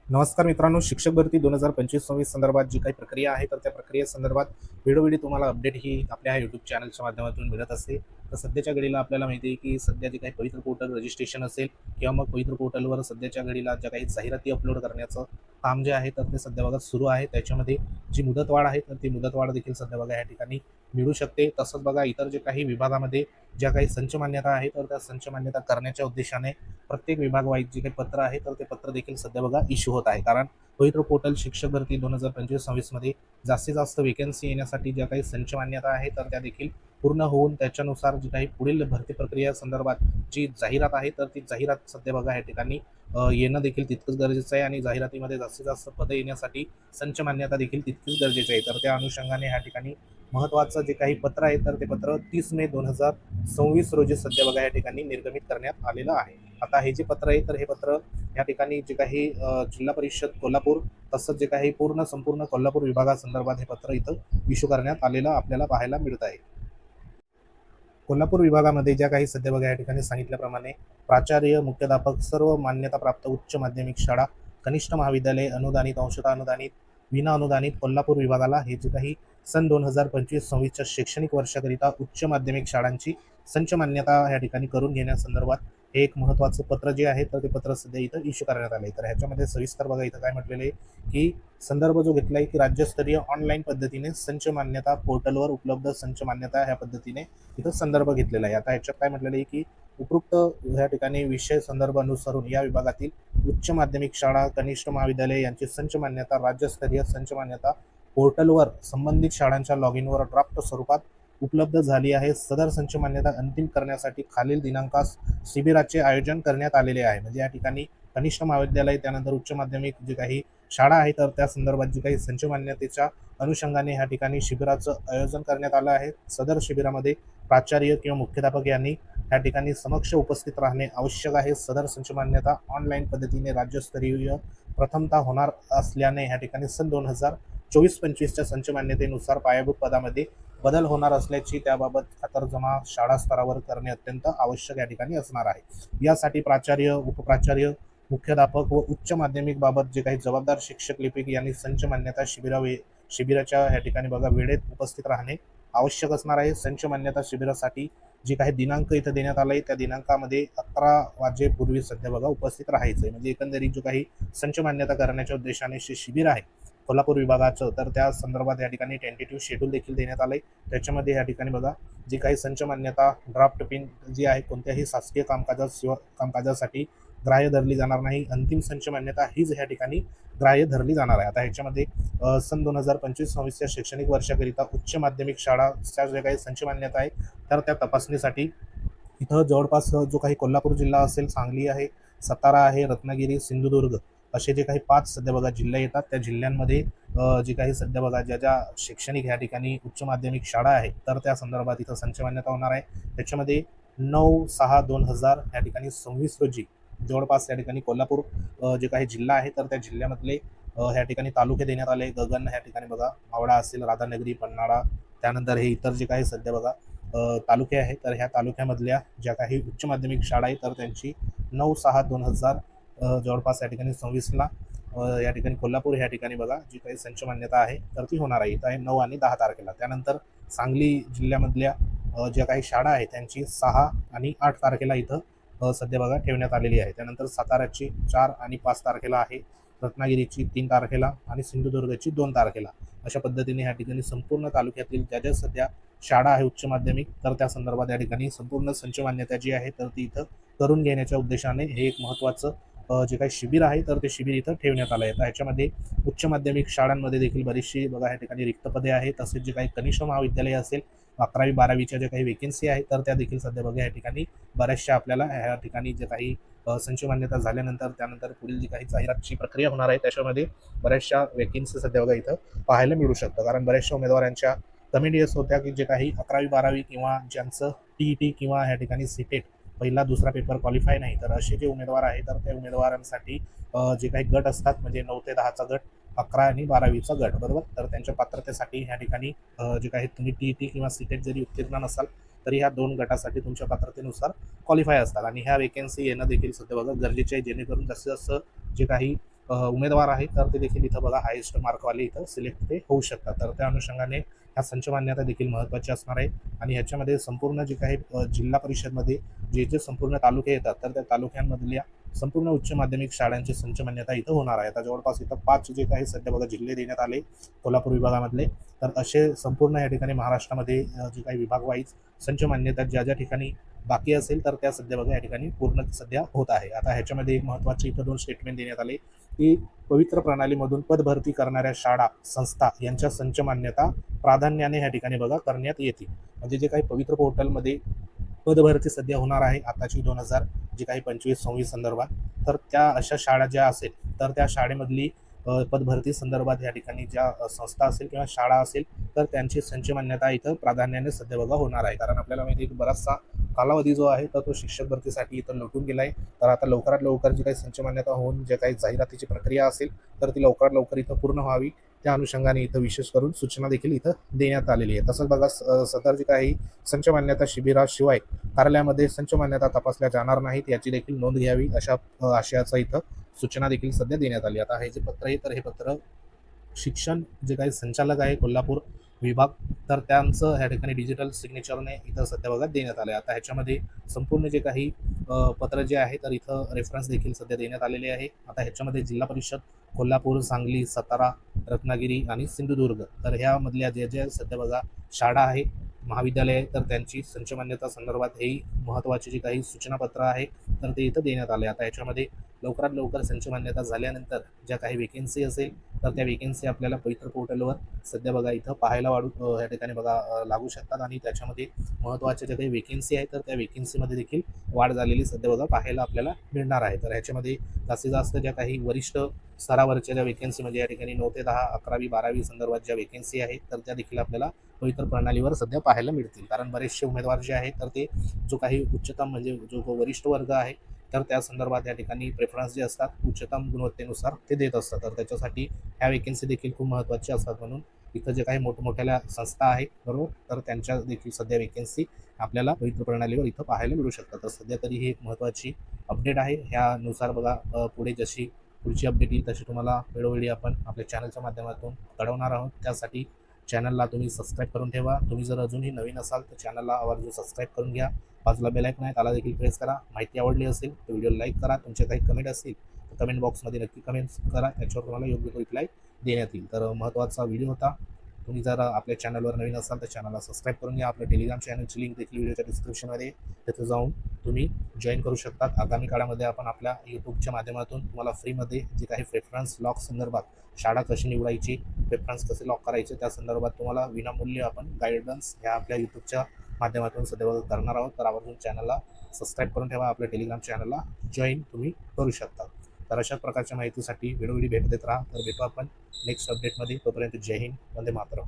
नमस्कार मित्रांनो, शिक्षक भरती 2025-26 संदर्भात जी काही प्रक्रिया आहे तर त्या प्रक्रियेसंदर्भात वेळोवेळी तुम्हाला अपडेट ही आपल्या यूट्यूब चॅनलच्या माध्यमातून मिळत असते. तर सध्याच्या घडीला आपल्याला माहिती आहे की सध्या जे काही पवित्र पोर्टल रजिस्ट्रेशन असेल किंवा मग पवित्र पोर्टलवर सध्याच्या घडीला ज्या काही जाहिराती अपलोड करण्याचं काम जे आहे तर ते सध्या बघा सुरू आहे. त्याच्यामध्ये जी मुदतवाढ आहे तर ती मुदतवाढ देखील सध्या बघा या ठिकाणी मिळू शकते. तसंच बघा इतर जे काही विभागामध्ये ज्या काही संच मान्यता आहे तर त्या संच मान्यता करण्याच्या उद्देशाने प्रत्येक विभाग वाईज जे काही पत्र आहे तर ते पत्र देखील सध्या बघा इश्यू होत आहे. कारण पवित्र पोर्टल शिक्षक भरती 2025-26 मध्ये जास्तीत जास्त वेकेन्सी येण्यासाठी ज्या काही संच मान्यता आहे तर त्या देखील पूर्ण होऊन त्याच्यानुसार जी काही पुढील भरती प्रक्रिया संदर्भात जी जाहिरात आहे तर ती जाहिरात सध्या बघा या ठिकाणी येणं देखील तितकंच गरजेचं आहे आणि जाहिरातीमध्ये जास्तीत जास्त पदं येण्यासाठी संच मान्यता देखील तितकीच गरजेची आहे. तर त्या अनुषंगाने या ठिकाणी महत्त्वाचं जे काही पत्र आहे तर ते पत्र 30 मे 2026 रोजी सध्या बघा या ठिकाणी निर्गमित करण्यात आलेलं आहे. आता हे जे पत्र आहे तर हे पत्र या ठिकाणी जे काही जिल्हा परिषद कोल्हापूर तसंच जे काही संपूर्ण कोल्हापूर विभागासंदर्भात हे पत्र इथं इश्यू करण्यात आलेलं आपल्याला पाहायला मिळत आहे. कोल्हापूर विभागामध्ये ज्या काही सध्या बघा या ठिकाणी सांगितल्याप्रमाणे प्राचार्य, मुख्याध्यापक, सर्व मान्यताप्राप्त उच्च माध्यमिक शाळा, कनिष्ठ महाविद्यालय, अनुदानित, अंशतः अनुदानित, विना अनुदानित कोल्हापूर विभागाला हे जे काही सन 2025-26च्या शैक्षणिक वर्षाकरिता उच्च माध्यमिक शाळांची संच मान्यता या ठिकाणी करून घेण्यासंदर्भात हे एक महत्त्वाचं पत्र जे आहे तर ते पत्र सध्या इथं इश्यू करण्यात आलं आहे. तर ह्याच्यामध्ये सविस्तर बघा इथं काय म्हटलेलं आहे की संदर्भ जो घेतला आहे की राज्यस्तरीय ऑनलाईन पद्धतीने संच मान्यता पोर्टलवर उपलब्ध संच मान्यता ह्या पद्धतीने इथं संदर्भ घेतलेला आहे. आता ह्याच्यात काय म्हटलेलं आहे की उपरोक्त या ठिकाणी विषय संदर्भ अनुसरून या विभागातील उच्च माध्यमिक शाळा, कनिष्ठ महाविद्यालय यांची संच मान्यता राज्यस्तरीय संच मान्यता पोर्टलवर संबंधित शाळांच्या लॉग इनवर ड्राफ्ट स्वरूपात उपलब्ध झाली आहे. सदर संच मान्यता अंतिम करण्यासाठी खालील दिनांकास शिबिराचे आयोजन करण्यात आलेले आहे. म्हणजे या ठिकाणी कनिष्ठ महाविद्यालय त्यानंतर उच्च माध्यमिक जे काही शाळा आहे तर त्या संदर्भात जी काही संच मान्यतेच्या अनुषंगाने ह्या ठिकाणी शिबिराचं आयोजन करण्यात आलं आहे. सदर शिबिरामध्ये प्राचार्य किंवा मुख्याध्यापक यांनी या ठिकाणी समक्ष उपस्थित राहणे आवश्यक आहे. सदर संच मान्यता ऑनलाईन पद्धतीने राज्यस्तरीय प्रथमतः होणार असल्याने या ठिकाणी सन 2024-25च्या संच मान्यतेनुसार पायाभूत पदामध्ये बदल होणार असल्याची त्याबाबत खातरजमा शाळा स्तरावर करणे अत्यंत आवश्यक या ठिकाणी असणार आहे. यासाठी प्राचार्य, उपप्राचार्य, मुख्याध्यापक व उच्च माध्यमिक बाबत जे काही जबाबदार शिक्षक लिपिक यांनी संच मान्यता शिबिराच्या या ठिकाणी बघा वेळेत उपस्थित राहणे आवश्यक असणार आहे. संच मान्यता शिबिरासाठी जे काही दिनांक इथं देण्यात आलाय त्या दिनांकामध्ये 11 वाजेपूर्वी सध्या बघा उपस्थित राहायचंय. म्हणजे एकंदरीत जो काही संच मान्यता करण्याच्या उद्देशाने शिबिर आहे कोल्हापूर विभागाचं तर त्या संदर्भात या ठिकाणी टेंटेटिव्ह शेड्यूल देखील देण्यात आलंय. त्याच्यामध्ये या ठिकाणी बघा जी काही संच मान्यता ड्राफ्ट पिन जी आहे कोणत्याही शासकीय कामकाजासाठी ग्राह्य धरली जाणार नाही. अंतिम संच मान्यता हीच या ठिकाणी ग्राह्य धरली जाणार आहे. आता ह्याच्यामध्ये सन 2025-26च्या शैक्षणिक वर्षाकरिता उच्च माध्यमिक शाळाच्या ज्या काही संच मान्यता आहे तर त्या तपासणीसाठी इथं जवळपास जो काही कोल्हापूर जिल्हा असेल, सांगली आहे, सातारा आहे, रत्नागिरी, सिंधुदुर्ग असे जे काही 5 सध्या बघा जिल्हे येतात त्या जिल्ह्यांमध्ये जे काही सध्या बघा ज्या शैक्षणिक या ठिकाणी उच्च माध्यमिक शाळा आहे तर त्या संदर्भात इथं संच मान्यता होणार आहे. त्याच्यामध्ये 9/6/2000 या ठिकाणी 26 रोजी जवळपास या ठिकाणी कोल्हापूर जे काही जिल्हा आहे तर त्या जिल्ह्यामधले ह्या ठिकाणी तालुके देण्यात आले. गगन ह्या ठिकाणी बघा मावळा असेल, राधानगरी, पन्हाळा त्यानंतर हे इतर जे काही सध्या बघा तालुके आहेत तर ह्या तालुक्यामधल्या ज्या काही उच्च माध्यमिक शाळा आहेत तर त्यांची 9/6/2000 जवळपास या ठिकाणी 26ला या ठिकाणी कोल्हापूर ह्या ठिकाणी बघा जी काही संच मान्यता आहे तर ती होणार आहे. इथं आहे 9 आणि 10 तारखेला. त्यानंतर सांगली जिल्ह्यामधल्या ज्या काही शाळा आहेत त्यांची 6 आणि 8 तारखेला इथं सध्या बघा ठेवण्यात आलेली आहे. त्यानंतर साताऱ्याची 4 आणि 5 तारखेला आहे, रत्नागिरीची 3 तारखेला आणि सिंधुदुर्गची 2 तारखेला. अशा पद्धतीने या ठिकाणी संपूर्ण तालुक्यातील ज्या सध्या शाळा आहे उच्च माध्यमिक तर त्या संदर्भात या ठिकाणी संपूर्ण संच मान्यता जी आहे तर ती इथं करून घेण्याच्या उद्देशाने हे एक महत्त्वाचं जे काही शिबिर आहे तर ते शिबिर इथं ठेवण्यात आलं आहे. तर ह्याच्यामध्ये उच्च माध्यमिक शाळांमध्ये देखील बरीचशी बघा या ठिकाणी रिक्त पदे आहेत. तसेच जे काही कनिष्ठ महाविद्यालय असेल 11वी-12वीच्या ज्या काही वेकेन्सी आहे तर त्या देखील सध्या बघा या ठिकाणी बऱ्याचशा आपल्याला ह्या ठिकाणी जे काही संच मान्यता झाल्यानंतर त्यानंतर पुढील जी काही जाहिरातची प्रक्रिया होणार आहे त्याच्यामध्ये बऱ्याचशा वेकेन्सी सध्या बघा इथं पाहायला मिळू शकतं. कारण बऱ्याचशा उमेदवारांच्या कमेंट येस होत्या की जे काही 11वी-12वी किंवा ज्यांचं TET किंवा ह्या ठिकाणी सीटेट पहिला दुसरा पेपर क्वालिफाय नाही तर असे जे उमेदवार आहेत तर त्या उमेदवारांसाठी जे काही गट असतात म्हणजे 9 ते 10चा गट, 11 आणि 12वीचा गट बरोबर. तर त्यांच्या पात्रतेसाठी ह्या ठिकाणी जे काही तुम्ही TET किंवा सीटेट जरी उत्तीर्ण नसाल तरी ह्या 2 गटासाठी तुमच्या पात्रतेनुसार क्वालिफाय असतात आणि ह्या वेकेन्सी येणं देखील सध्या बघा गरजेचे आहे जेणेकरून जास्तीत जास्त जे काही उमेदवार आहे तर ते देखील इथं बघा हायेस्ट मार्कवाले इथं सिलेक्ट ते होऊ शकतात. तर त्या अनुषंगाने ह्या संच मान्यता देखील महत्त्वाची असणार आहे. आणि ह्याच्यामध्ये संपूर्ण जे काही जिल्हा परिषदमध्ये जे संपूर्ण तालुके येतात तर त्या तालुक्यांमधल्या संपूर्ण उच्च माध्यमिक शाळांची संच मान्यता इथं होणार आहे. आता जवळपास इथं 5 जे काही सध्या बघा जिल्हे देण्यात आले कोल्हापूर विभागामधले, तर असे संपूर्ण या ठिकाणी महाराष्ट्रामध्ये जे काही विभाग वाईज संच मान्यता ज्या ज्या ठिकाणी बाकी असेल तर त्या सध्या बघा या ठिकाणी पूर्ण सध्या होत आहे. आता ह्याच्यामध्ये एक महत्त्वाचे इथं 2 स्टेटमेंट देण्यात आले की पवित्र प्रणालीमधून पदभरती करणाऱ्या शाळा संस्था यांच्या संच मान्यता प्राधान्याने या ठिकाणी बघा करण्यात येतील. म्हणजे जे काही पवित्र पोर्टलमध्ये पदभरती सध्या होणार आहे आताची 2000 जी काही 25-26 संदर्भात, तर त्या अशा शाळा ज्या असेल तर त्या शाळेमधली पदभरती संदर्भात या ठिकाणी ज्या संस्था असेल किंवा शाळा असेल तर त्यांची संच मान्यता इथं प्राधान्याने सध्या बघा होणार आहे. कारण आपल्याला माहिती आहे की बराचसा कालावधी जो आहे तर तो शिक्षक भरतीसाठी इथं लोटून गेला आहे. तर आता लवकरात लवकर जी काही संच मान्यता होऊन जे काही जाहिरातीची प्रक्रिया असेल तर ती लवकरात लवकर इथं पूर्ण व्हावी, त्या अनुषंगाने इथं विशेष करून सूचना देखील इथं देण्यात आलेली आहे. तसंच बघा सदर जी काही संच मान्यता शिबिराशिवाय कार्यालयामध्ये संच मान्यता तपासल्या जाणार नाहीत याची देखील नोंद घ्यावी, अशा आशयाचा इथं सूचना देखील सध्या देण्यात आली. आता हे जे पत्र आहे तर हे पत्र शिक्षण जे काही संचालक आहे कोल्हापूर विभाग तर त्यांचं ह्या ठिकाणी डिजिटल सिग्नेचरने इथं सध्या बघा देण्यात आले. आता ह्याच्यामध्ये संपूर्ण जे काही पत्र जे आहे तर इथं रेफरन्स देखील सध्या देण्यात आलेले आहे. आता ह्याच्यामध्ये जिल्हा परिषद कोल्हापूर, सांगली, सातारा, रत्नागिरी आणि सिंधुदुर्ग तर ह्यामधल्या जे जे सध्या बघा शाळा आहे, महाविद्यालय आहे तर त्यांची संच मान्यता संदर्भात ही महत्त्वाची जी काही सूचनापत्र आहे तर ते इथं देण्यात आले. आता याच्यामध्ये लवकरात लवकर संच मान्यता झाल्यानंतर ज्या काही वेकेन्सी असेल तर त्या वेकेन्सी आपल्याला पवित्र पोर्टलवर सध्या बघा इथं पाहायला या ठिकाणी बघा लागू शकतात. आणि त्याच्यामध्ये महत्त्वाच्या ज्या काही वेकेन्सी आहे तर त्या वेकेन्सीमध्ये देखील वाढ झालेली सध्या बघा पाहायला आपल्याला मिळणार आहे. तर ह्याच्यामध्ये जास्तीत जास्त ज्या काही वरिष्ठ स्तरावरच्या ज्या वेकेन्सी म्हणजे या ठिकाणी 9 ते 10, 11वी 12वी संदर्भात ज्या वेकेन्सी आहेत तर त्या देखील आपल्याला पवित्र प्रणालीवर सध्या पाहायला मिळतील. कारण बरेचसे उमेदवार जे आहेत तर ते जो काही उच्चतम म्हणजे जो वरिष्ठ वर्ग आहे तर त्या संदर्भात या ठिकाणी प्रेफरन्स जे असतात उच्चतम गुणवत्तेनुसार ते देत असतात. तर त्याच्यासाठी ह्या वेकेन्सी देखील खूप महत्त्वाची असतात. म्हणून इथं जे काही मोठमोठ्या संस्था आहेत बरोबर तर त्यांच्या देखील सध्या वेकेन्सी आपल्याला पवित्र प्रणालीवर इथं पाहायला मिळू शकतात. तर सध्या तरी ही एक महत्त्वाची अपडेट आहे. ह्यानुसार बघा पुढे जशी पुढची अपडेट येईल तशी तुम्हाला वेळोवेळी आपण आपल्या चॅनलच्या माध्यमातून कळवणार आहोत. त्यासाठी चॅनलला तुम्ही सबस्क्राईब करून ठेवा. तुम्ही जर अजूनही नवीन असाल तर चॅनलला आवर्जून सबस्क्राईब करून घ्या. बाजूला बेल आयकॉन आहे त्याला देखील प्रेस करा. माहिती आवडली असेल तर व्हिडिओ लाईक करा. तुमचे काही कमेंट असतील तर कमेंट बॉक्समध्ये नक्की कमेंट्स करा, त्याच्यावर तुम्हाला योग्य तो रिप्लाय देण्यात येईल. तर महत्त्वाचा व्हिडिओ होता. तुम्ही जर आपल्या चॅनलवर नवीन असाल तर चॅनलला सबस्क्राईब करून घ्या. आपल्या टेलिग्राम चॅनलची लिंक देखील व्हिडिओच्या डिस्क्रिप्शनमध्ये तिथे जाऊन तुम्ही जॉईन करू शकतात. आगामी काळामध्ये आपण आपल्या यूट्यूबच्या माध्यमातून तुम्हाला फ्रीमध्ये जे काही प्रेफरन्स लॉक संदर्भात शाळा कशी निवडायची, प्रेफरन्स कसे लॉक करायचे त्या संदर्भात तुम्हाला विनामूल्य आपण गाईडन्स ह्या आपल्या यूट्यूबच्या माध्यमातून सध्या करणार आहोत. तर आवर्जून चॅनलला सबस्क्राईब करून ठेवा. आपल्या टेलिग्राम चॅनलला जॉईन तुम्ही करू शकता. तर अशाच प्रकारच्या माहितीसाठी वेळोवेळी भेट देत राहा. तर भेटू आपण नेक्स्ट अपडेटमध्ये. तोपर्यंत जय हिंद, वंदे मातरम.